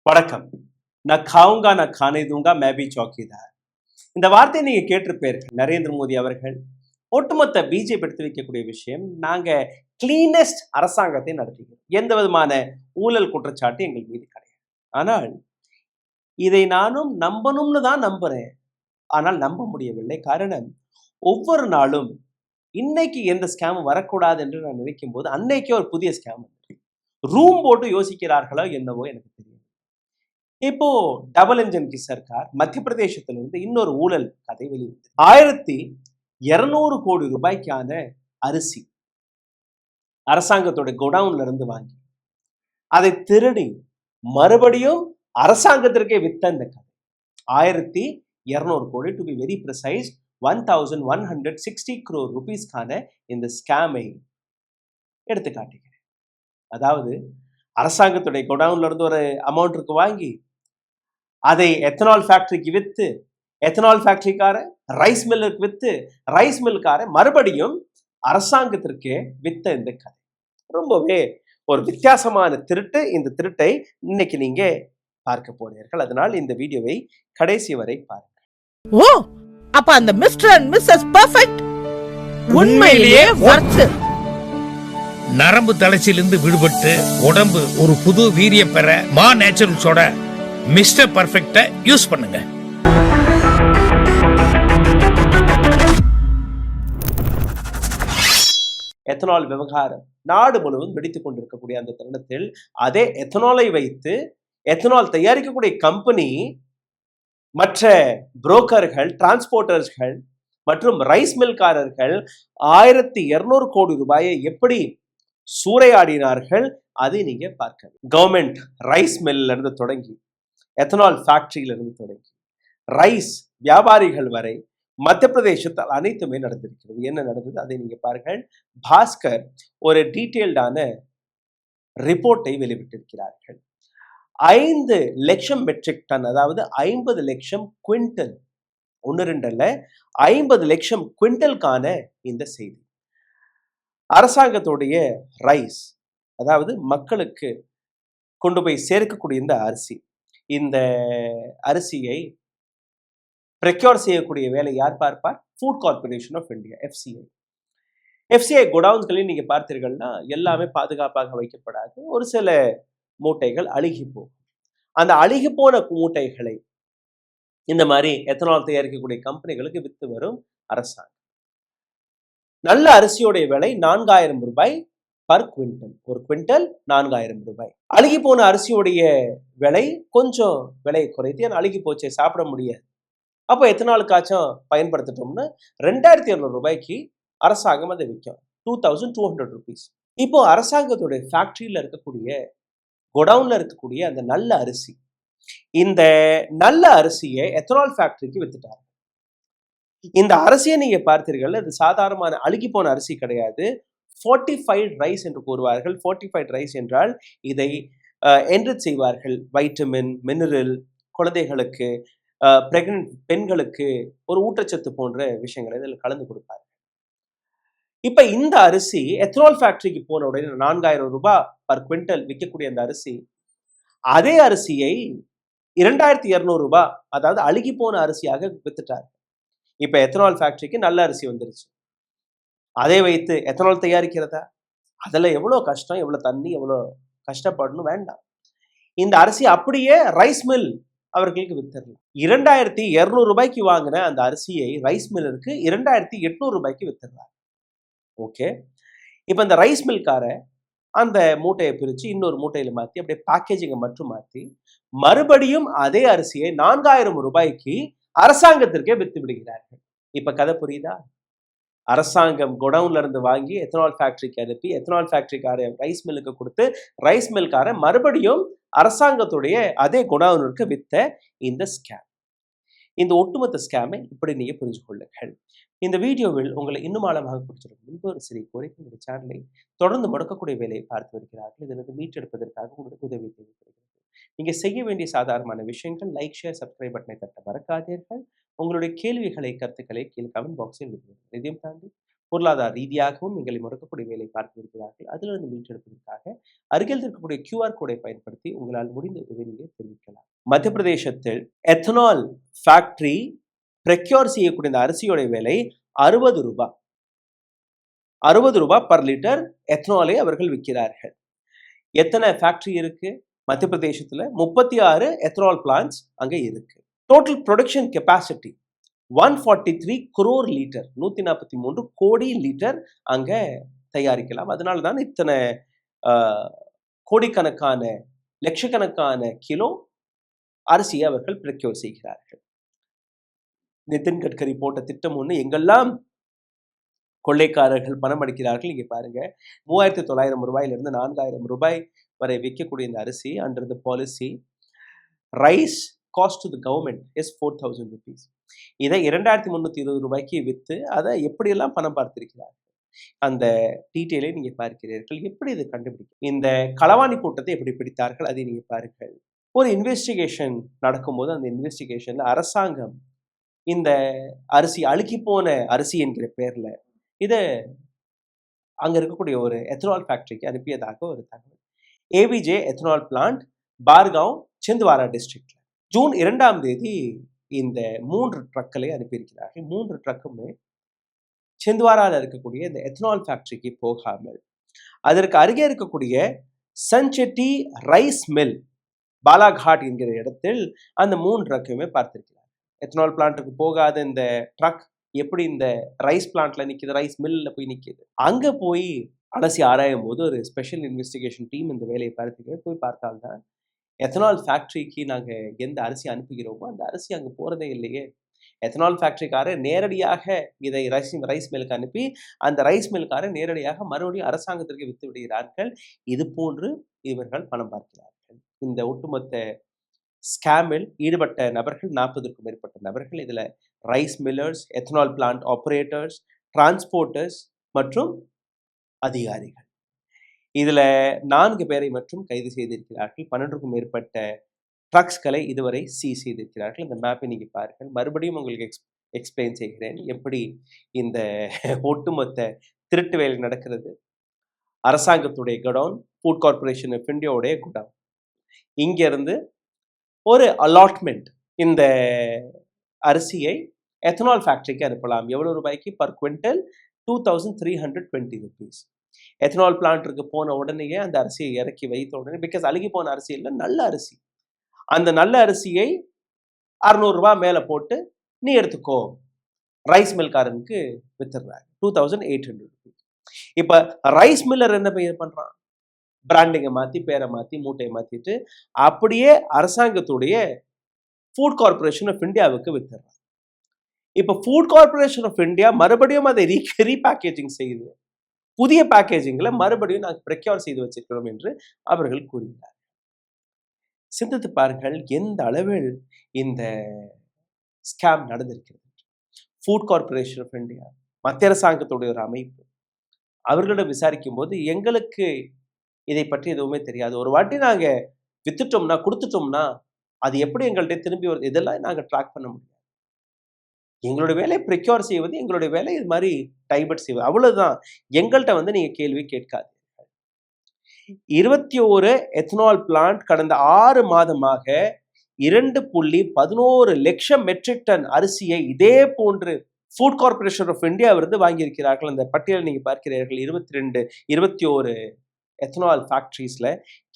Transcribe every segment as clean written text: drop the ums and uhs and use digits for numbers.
வணக்கம். நான் खाऊंगा ना खाने दूंगा मैं भी चौकीदार. இந்த வார்த்தையை நீங்க கேட்டிருப்பீர்கள். நரேந்திர மோடி அவர்கள் ஒட்டுமொத்த பிஜேபி எடுத்து வைக்கக்கூடிய விஷயம், நாங்க கிளீனஸ்ட் அரசாங்கத்தை நடத்துகிறோம், எந்த விதமான ஊழல் குற்றச்சாட்டு எங்கள் மீது கிடையாது. ஆனால் இதை நானும் நம்பணும்னு தான் நம்புறேன். ஆனால் நம்ப முடியவில்லை. காரணம், ஒவ்வொரு நாளும் இன்னைக்கு எந்த ஸ்கேம் வரக்கூடாது என்று நான் நினைக்கும் போது அன்னைக்கே ஒரு புதிய ஸ்கேம் ரூம் போட்டு யோசிக்கிறார்களோ என்னவோ எனக்கு தெரியும். இப்போ டபுள் என்ஜின் கி சர்க்கார் மத்திய பிரதேசத்திலிருந்து இன்னொரு ஊழல் கதை வெளிவந்தது. 1200 கோடி ரூபாய்க்கான அரிசி அரசாங்கத்தோட கோடவுன்ல இருந்து வாங்கி அதை திருடி மறுபடியும் அரசாங்கத்திற்கே வித்த இந்த கதை. 1200 கோடி, to be very precise 1160 crore rupeesக்கான இந்த ஸ்கேமை எடுத்து காட்டுகிறேன். அதாவது அரசாங்கத்துடைய கோடவுன்ல இருந்து ஒரு அமௌண்ட் இருக்கு வாங்கி அதை எத்தனால் ஃபேக்டரிக்கு வித்து, எத்தனால் ஃபேக்டரிக்கார ரைஸ் மில்லுக்கு வித்து, ரைஸ் மில்லுக்கார மறுபடியும் அரசாங்கத்திற்கே வித்த இந்த கதை ரொம்பவே ஒரு வித்தியாசமான திருட்டு. இந்த திருட்டை இன்னைக்கு நீங்க பார்க்க போறீர்கள். அதனால் இந்த வீடியோவை கடைசி வரை பாருங்க. ஓ, அப்ப அந்த மிஸ்டர் அண்ட் மிஸ்ஸஸ் பெர்ஃபெக்ட் உண்மையிலேயே வர்த். நரம்பு தளர்ச்சியிலிருந்து விடுபட்டு உடம்பு ஒரு புது வீரியம் பெற மா நேச்சுரல்ஸோட மிஸ்டர் பர்ஃபெக்ட்ட யூஸ் பண்ணுங்க. எத்தனால் விவகாரம் நாடு முழுவதும் வெடித்துக் கொண்டிருக்கக்கூடிய அந்த தருணத்தில் அதே எத்தனாலை வைத்து எத்தனால் தயாரிக்கக்கூடிய கம்பெனி, மற்ற புரோக்கர்கள், டிரான்ஸ்போர்ட்டர்ஸ்கள் மற்றும் ரைஸ் மில்காரர்கள் 1200 கோடி ரூபாயை எப்படி சூறையாடினார்கள் அதை நீங்க பார்க்க. கவர்மெண்ட் ரைஸ் மில்ல இருந்து தொடங்கி, எத்தனால் ஃபேக்டரியிலிருந்து தொடங்கி, ரைஸ் வியாபாரிகள் வரை மத்திய பிரதேசத்தில் அனைத்துமே நடந்திருக்கிறது. என்ன நடந்தது அதை நீங்க பாருங்கள். பாஸ்கர் ஒரு டீட்டெயில்டான ரிப்போர்ட்டை வெளியிட்டிருக்கிறார்கள். 5 லட்சம் மெட்ரிக் டன், அதாவது 50 லட்சம் குவிண்டல், 1-2 அல்ல, 50 லட்சம் குவிண்டலுக்கான இந்த செய்தி. அரசாங்கத்துடைய ரைஸ், அதாவது மக்களுக்கு கொண்டு போய் சேர்க்கக்கூடிய இந்த அரிசி, இந்த அரிசியை ப்ரெக்யூர் செய்யக்கூடிய வேலை யார் பார்ப்பார்? Food corporation of India, FCI. FCI கோடவுன்ஸ்களையும் நீங்க பார்த்தீர்கள்னா எல்லாமே பாதுகாப்பாக வைக்கப்படாது. ஒரு சில மூட்டைகள் அழுகி போகும். அந்த அழுகி போன மூட்டைகளை இந்த மாதிரி எத்தனால் தயாரிக்கக்கூடிய கம்பெனிகளுக்கு வித்து வரும் அரசாங்கம். நல்ல அரிசியோடைய விலை 4000 ரூபாய் பர் குவிண்டல். ஒரு குவிண்டல் 4000 ரூபாய். அழுகி போன அரிசியோடைய விலை கொஞ்சம் விலையை குறைத்து, ஏன்னா அழுகி போச்சே சாப்பிட முடியாது, அப்போ எத்தனாலுக்காச்சும் பயன்படுத்திட்டோம்னு 2200 ரூபாய்க்கு அரசாங்கம் அதை விற்கும். 2200 rupees. இப்போ அரசாங்கத்துடைய ஃபேக்டரியில இருக்கக்கூடிய கோடவுன்ல இருக்கக்கூடிய அந்த நல்ல அரிசி, இந்த நல்ல அரிசியை எத்தனால் ஃபேக்டரிக்கு வித்துட்டாங்க. இந்த அரிசியை நீங்க பார்த்தீர்கள், அது சாதாரணமான அழுகி போன அரிசி கிடையாது. fortified ரைஸ் என்று கூறுவார்கள். fortified ரைஸ் என்றால் இதை என்ரிச் செய்வார்கள். வைட்டமின், மினரல், குழந்தைகளுக்கு, பிரெக்னன்ட் பெண்களுக்கு ஒரு ஊட்டச்சத்து போன்ற விஷயங்களை இதில் கலந்து கொடுப்பார்கள். இப்ப இந்த அரிசி எத்தனால் ஃபேக்டரிக்கு போன உடனே 4000 ரூபாய் பர் குவிண்டல் விற்கக்கூடிய அந்த அரிசி, அதே அரிசியை 2200 ரூபாய், அதாவது அழுகி போன அரிசியாக வித்துட்டார். இப்ப எத்தனால் ஃபேக்டரிக்கு நல்ல அரிசி வந்துருச்சு. அதை வைத்து எத்தனால் தயாரிக்கிறதா? அதுல எவ்வளவு கஷ்டம், எவ்வளவு தண்ணி, எவ்வளவு கஷ்டப்படணும், வேண்டாம். இந்த அரிசி அப்படியே ரைஸ் மில் அவர்களுக்கு வித்துடலாம். 2200 ரூபாய்க்கு வாங்கின அந்த அரிசியை ரைஸ் மில்லுக்கு 2800 ரூபாய்க்கு வித்துடுறாங்க. ஓகே, இப்ப இந்த ரைஸ் மில்கார அந்த மூட்டையை பிரிச்சு இன்னொரு மூட்டையில மாத்தி அப்படியே பேக்கேஜிங்கை மட்டும் மாத்தி மறுபடியும் அதே அரிசியை 4000 ரூபாய்க்கு அரசாங்கத்திற்கே வித்து விடுகிறார்கள். இப்ப கதை புரியுதா? அரசாங்கம் கோடவுன்ல இருந்து வாங்கி எத்தனால் ஃபேக்டரிக்கு அனுப்பி, எத்தனால் ஃபேக்டரிக்கார ரைஸ் மில்லுக்கு கொடுத்து, ரைஸ் மில்கார மறுபடியும் அரசாங்கத்துடைய அதே கோடவுனுக்கு வித்த இந்த ஸ்கேம். இந்த ஒட்டுமொத்த ஸ்கேமை இப்படி நீங்க புரிஞ்சு கொள்ளுங்கள். இந்த வீடியோவில் உங்களை இன்னும் ஆழமாக பிடிச்சிருக்கும் முன்பு ஒரு சிறிய கோரிக்கை, இந்த சேனலை தொடர்ந்து முடக்கக்கூடிய வேலையை பார்த்து வருகிறார்கள். இதிலிருந்து மீட்டெடுப்பதற்காக உங்களுக்கு உதவி தேவைப்படுகிறது. நீங்க செய்ய வேண்டிய சாதாரணமான விஷயங்கள், லைக், ஷேர், சப்ஸ்கிரைப் பட்டனை தட்ட மறக்காதீர்கள். உங்களுடைய கேள்விகளை, கருத்துக்களை கீழே கமெண்ட் பாக்ஸில் விடுவீர்கள். இதையும் தாண்டி பொருளாதார ரீதியாகவும் எங்களை முடக்கக்கூடிய வேலை பார்த்து இருக்கிறார்கள். அதிலிருந்து மீட்டெடுப்பதற்காக அருகில் இருக்கக்கூடிய கியூஆர் கோடை பயன்படுத்தி உங்களால் முடிந்த உதவி நீங்கள் தெரிவிக்கலாம். மத்திய பிரதேசத்தில் எத்தனால் ஃபேக்டரி ப்ரெக்யூர் செய்யக்கூடிய இந்த அரிசியோட விலை 60 ரூபாய். 60 ரூபாய் பர் லிட்டர் எத்தனாலை அவர்கள் விற்கிறார்கள். எத்தனை ஃபேக்டரி இருக்கு மத்திய பிரதேசத்துல? 36 எத்தனால் பிளான்ட்ஸ் அங்க இருக்கு. Total production capacity 143 crore litre, 143 கோடி லிட்டர் அங்க தயாரிக்கலாம். அதனால தான் இத்தனை கோடிக்கணக்கான லட்சக்கணக்கான கிலோ அரிசியை அவர்கள் ப்ரெக்யூர் செய்கிறார்கள். நிதின் கட்கரி போட்ட திட்டம் ஒன்று, எங்கெல்லாம் கொள்ளைக்காரர்கள் பணம் அடிக்கிறார்கள் இங்கே பாருங்க. 3900 ரூபாயிலிருந்து 4000 ரூபாய் வரை விற்கக்கூடிய இந்த அரிசி under the policy rice cost to the government is 4000 rupees. இதை 2320 ரூபாய்க்கு விற்று அதை எப்படியெல்லாம் பணம் பார்த்திருக்கிறார்கள் அந்த டீட்டெயிலை நீங்க பார்க்கிறீர்கள். எப்படி இது கண்டுபிடிக்கும்? இந்த களவாணி கூட்டத்தை எப்படி பிடித்தார்கள் அதை நீங்க பாருங்கள். ஒரு இன்வெஸ்டிகேஷன் நடக்கும்போது அந்த இன்வெஸ்டிகேஷன்ல அரசாங்கம் இந்த அரிசி அழுகி போன அரிசி என்கிற பேர்ல இதை அங்க இருக்கக்கூடிய ஒரு எத்தனால் ஃபேக்டரிக்கு அனுப்பியதாக ஒரு தகவல். ஏவிஜே எத்தனால் பிளான்ட், பார்காவ், சிந்த்வாரா டிஸ்ட்ரிக்ட்ல ஜூன் 2ஆம் தேதி இந்த 3 ட்ரக்களை அனுப்பியிருக்கிறார்கள். 3 ட்ரக்குமே சிந்த்வாராவில் இருக்கக்கூடிய இந்த எத்தனால் ஃபேக்டரிக்கு போகாமல் அதற்கு அருகே இருக்கக்கூடிய சன்செட்டி ரைஸ் மில் பாலாகாட் என்கிற இடத்தில் அந்த 3 ட்ரக்குமே பார்த்திருக்கிறார். எத்தனால் பிளான்ட்டுக்கு போகாத இந்த ட்ரக் எப்படி இந்த ரைஸ் பிளான்ட்ல நிக்குது, ரைஸ் மில்ல போய் நிக்குது. அங்க போய் அலசி ஆராயும் போது ஒரு ஸ்பெஷல் இன்வெஸ்டிகேஷன் டீம் இந்த வேலையை போய் பார்த்தால்தான் எத்தனால் ஃபேக்டரிக்கு நாங்கள் எந்த அரிசி அனுப்புகிறோமோ அந்த அரிசி அங்கே போகிறதே இல்லையே. எத்தனால் ஃபேக்டரிக்காரர் நேரடியாக இதை ரைஸ் மில்லுக்கு அனுப்பி அந்த ரைஸ் மில்லுக்காரர் நேரடியாக மறுபடியும் அரசாங்கத்திற்கு வித்து விடுகிறார்கள். இது போன்று இவர்கள் பணம் பார்க்கிறார்கள். இந்த ஒட்டுமொத்த ஸ்கேமில் ஈடுபட்ட நபர்கள் 40க்கும் மேற்பட்ட நபர்கள். இதில் rice millers, ethanol plant operators, transporters மற்றும் அதிகாரிகள். இதுல 4 பேரை மட்டும் கைது செய்திருக்கிறார்கள். 12க்கும் மேற்பட்ட ட்ரக்ஸ்களை இதுவரை சீஸ் செய்திருக்கிறார்கள். இந்த மேப்பை நீங்க பாருங்கள். மறுபடியும் உங்களுக்கு எக்ஸ்பிளைன் செய்கிறேன் எப்படி இந்த ஒட்டுமொத்த திருட்டு வேலை நடக்கிறது. அரசாங்கத்துடைய குடவுன், ஃபுட் கார்பரேஷன் ஆஃப் இந்தியாவுடைய குடவுன். இங்கிருந்து ஒரு அலாட்மெண்ட், இந்த அரிசியை எத்தனால் ஃபேக்டரிக்கு அனுப்பலாம். எவ்வளவு ரூபாய்க்கு? Per quintal 2320 rupees. எத்தனால் பிளான்ட்டுக்கு போன உடனேயே அந்த அரிசியை இறக்கி வைத்த உடனே, பிகாஸ் அழுகி போன அரிசி இல்லை, நல்ல அரிசி, அந்த நல்ல அரிசியை 600 ரூபாய் மேல போட்டு நீ எடுத்துக்கோ ரைஸ் மில்காரனுக்கு வித்துடுறாங்க 2800 rupees. இப்ப ரைஸ் மில்லர் என்ன பண்றான்? பிராண்டிங்கை மாத்தி, பேரை மாத்தி, மூட்டையை மாத்திட்டு அப்படியே அரசாங்கத்துடைய ஃபுட் கார்பரேஷன் ஆஃப் இந்தியாவுக்கு வித்துடுறான். இப்ப ஃபுட் கார்பரேஷன் ஆஃப் இந்தியா மறுபடியும் அதை ரீபேக்கேஜிங் செய்து புதிய பேக்கேஜிங்ல மறுபடியும் நாங்கள் ப்ரெக்யூர் செய்து வச்சிருக்கிறோம் என்று அவர்கள் கூறுகிறார். சிந்தித்து பாருங்கள் எந்த அளவில் இந்த ஸ்கேம் நடந்திருக்கிறது. ஃபுட் கார்பரேஷன் ஆஃப் இந்தியா மத்திய அரசாங்கத்துடைய ஒரு அமைப்பு. அவர்களிடம் விசாரிக்கும் போது எங்களுக்கு இதை பற்றி எதுவுமே தெரியாது. ஒரு வாட்டி நாங்க வித்துட்டோம்னா, கொடுத்துட்டோம்னா அது எப்படி எங்கள்கிட்ட திரும்பி வருது, இதெல்லாம் நாங்க ட்ராக் பண்ண முடியாது. எங்களுடைய வேலை ப்ரெக்யூர் செய்வது, எங்களுடைய வேலை இது மாதிரி டைபர்ட் செய்வது, அவ்வளவுதான். எங்கள்கிட்ட நீங்க கேள்வி கேட்காது. 21 எத்தனால் பிளான்ட் கடந்த 6 மாதமாக 2.11 லட்சம் மெட்ரிக் டன் அரிசியை இதே போன்று ஃபுட் கார்பரேஷன் ஆஃப் இந்தியா வாங்கியிருக்கிறார்கள். அந்த பட்டியலை நீங்க பார்க்கிறீர்கள். 21 எத்தனால் ஃபேக்டரிஸ்ல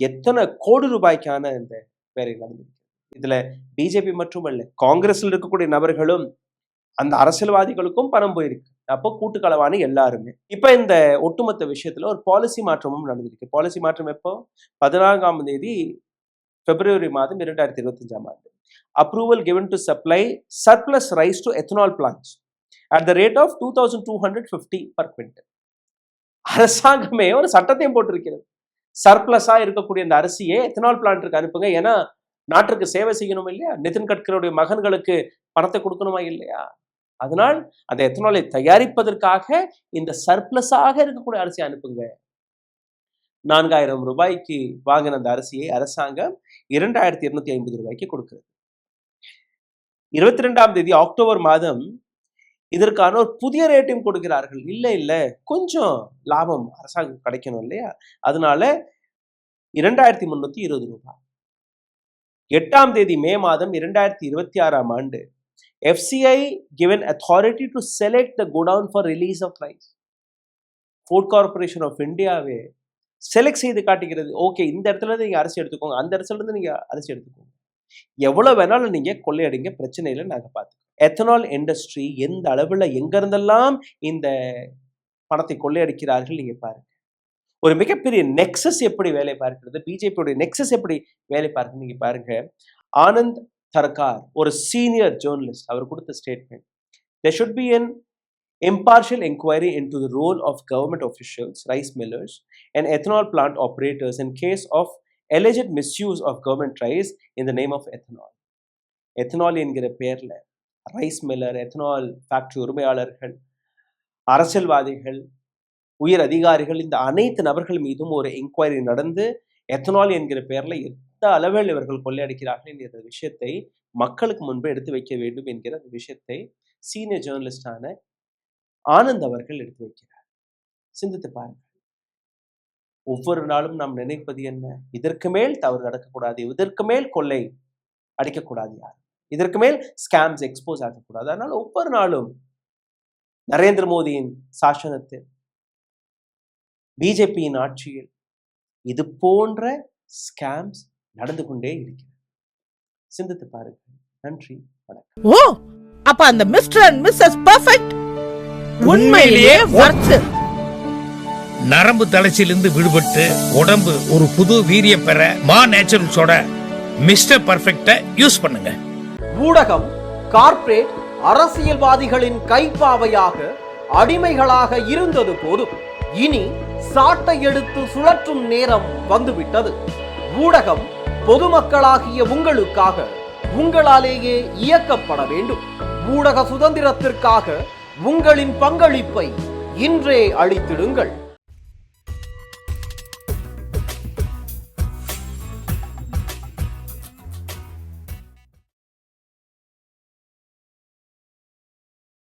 எத்தனை கோடி ரூபாய்க்கான இந்த வேலை நடந்திருக்கு. இதுல பிஜேபி மட்டுமல்ல, காங்கிரஸ்ல இருக்கக்கூடிய நபர்களும் அந்த அரசியல்வாதிகளுக்கும் பணம் போயிருக்கு. அப்போ கூட்டுக்களவான எல்லாருமே. இப்ப இந்த ஒட்டுமொத்த விஷயத்துல ஒரு பாலிசி மாற்றமும் நடந்திருக்கு. பாலிசி மாற்றம் எப்போ? 14ஆம் தேதி பிப்ரவரி மாதம் 2025ஆம் ஆண்டு. Approval given to supply surplus rice to ethanol plants at the rate of 2250 per quintal. அரசாங்கமே ஒரு சட்டத்தையும் போட்டிருக்கிறது. சர்ப்ளஸா இருக்கக்கூடிய இந்த அரிசியை எத்தனால் பிளான்ட்டுக்கு அனுப்புங்க. ஏன்னா நாட்டுக்கு சேவை செய்யணும் இல்லையா? நிதின் கட்கரியுடைய மகன்களுக்கு பணத்தை கொடுக்கணுமா இல்லையா? அதனால் அந்த எத்தனாலை தயாரிப்பதற்காக இந்த சர்ப்ளஸாக இருக்கக்கூடிய அரிசியை அனுப்புங்க. 4000 ரூபாய்க்கு வாங்கின அந்த அரிசியை அரசாங்கம் 2250 ரூபாய்க்கு கொடுக்கிறது. 22ஆம் தேதி அக்டோபர் மாதம் இதற்கான ஒரு புதிய ரேட்டையும் கொடுக்கிறார்கள். இல்ல கொஞ்சம் லாபம் அரசாங்கம் கிடைக்கணும் இல்லையா? அதனால 2320 ரூபாய். 8ஆம் தேதி மே மாதம் 2026ஆம் ஆண்டு FCI given authority to select the godown for release of rice. Food Corporation of Indiaவே செலக்ட் செய்து காட்டுகிறது. ஓகே, இந்த இடத்துல இருந்து நீங்க அரிசி எடுத்துக்கோங்க, அந்த இடத்துல இருந்து நீங்க அரிசி எடுத்துக்கோங்க, எவ்வளவு வேணாலும் நீங்க கொள்ளையடிங்க, பிரச்சனை இல்லை, நாங்க பார்த்துக்கோம். எத்தனால் இண்டஸ்ட்ரி எந்த அளவுல எங்க இருந்தெல்லாம் இந்த பணத்தை கொள்ளையடிக்கிறார்கள் நீங்க பாருங்க. ஒரு மிகப்பெரிய நெக்ஸஸ் எப்படி வேலை பார்க்கிறது, பிஜேபியோட நெக்ஸஸ் எப்படி வேலை பார்க்கிறது நீங்க பாருங்க. ஆனந்த் தர்கார் ஒரு சீனியர் ஜேர்னலிஸ்ட், அவர் கொடுத்த statement, there should be an impartial inquiry into the role of government officials, rice millers and ethanol plant operators in case of alleged misuse of government rice in the name of ethanol. Ethanol என்கிற பெயர்ல rice Miller, ethanol factory உரிமையாளர்கள், அரசியல்வாதிகள், உயர் அதிகாரிகள், இந்த அனைத்து நபர்கள் மீதும் ஒரு என்கொயரி நடந்து எத்தனால் என்கிற பெயர்ல எந்த அளவில் இவர்கள் கொள்ளையடிக்கிறார்கள் என்கிற விஷயத்தை மக்களுக்கு முன்பு எடுத்து வைக்க வேண்டும் என்கிற அந்த விஷயத்தை சீனியர் ஜேர்னலிஸ்டான ஆனந்த் அவர்கள் எடுத்து வைக்கிறார். சிந்தித்து பாருங்கள். ஒவ்வொரு நாளும் நாம் நினைப்பது என்ன? இதற்கு மேல் தவறு நடக்கக்கூடாது, இதற்கு மேல் கொள்ளை அடிக்கக்கூடாது, யார் இதற்கு மேல் ஸ்கேம்ஸ் எக்ஸ்போஸ் ஆகக்கூடாது. அதனால ஒவ்வொரு நாளும் நரேந்திர மோடியின் சாசனத்தில், பிஜேபியின் ஆட்சியில் இது போன்ற ஸ்கேம்ஸ் நடந்து கொண்டே இருக்கிறது. சிந்தித்து பாருங்கள். நன்றி, வணக்கம். ஓ, அப்ப அந்த மிஸ்டர் அண்ட் மிஸ்ஸஸ் பர்ஃபெக்ட் உண்மையிலேயே வர்த். நரம்பு தளர்ச்சியிலிருந்து விடுபட்டு உடம்பு ஒரு புது வீரியம் பெற மா நேச்சுரல்ஸோட மிஸ்டர் பர்ஃபெக்ட யூஸ் பண்ணுங்க. ஊடகம் கார்ப்பரேட் அரசியல்வாதிகளின் கைப்பாவையாக அடிமைகளாக இருந்தது போதும். இனி சாட்டை எடுத்து சுழற்றும் நேரம் வந்துவிட்டது. ஊடகம் பொதுமக்களாகிய உங்களுக்காக, உங்களாலேயே இயக்கப்பட வேண்டும். ஊடக சுதந்திரத்திற்காக உங்களின் பங்களிப்பை இன்றே அளித்திடுங்கள்.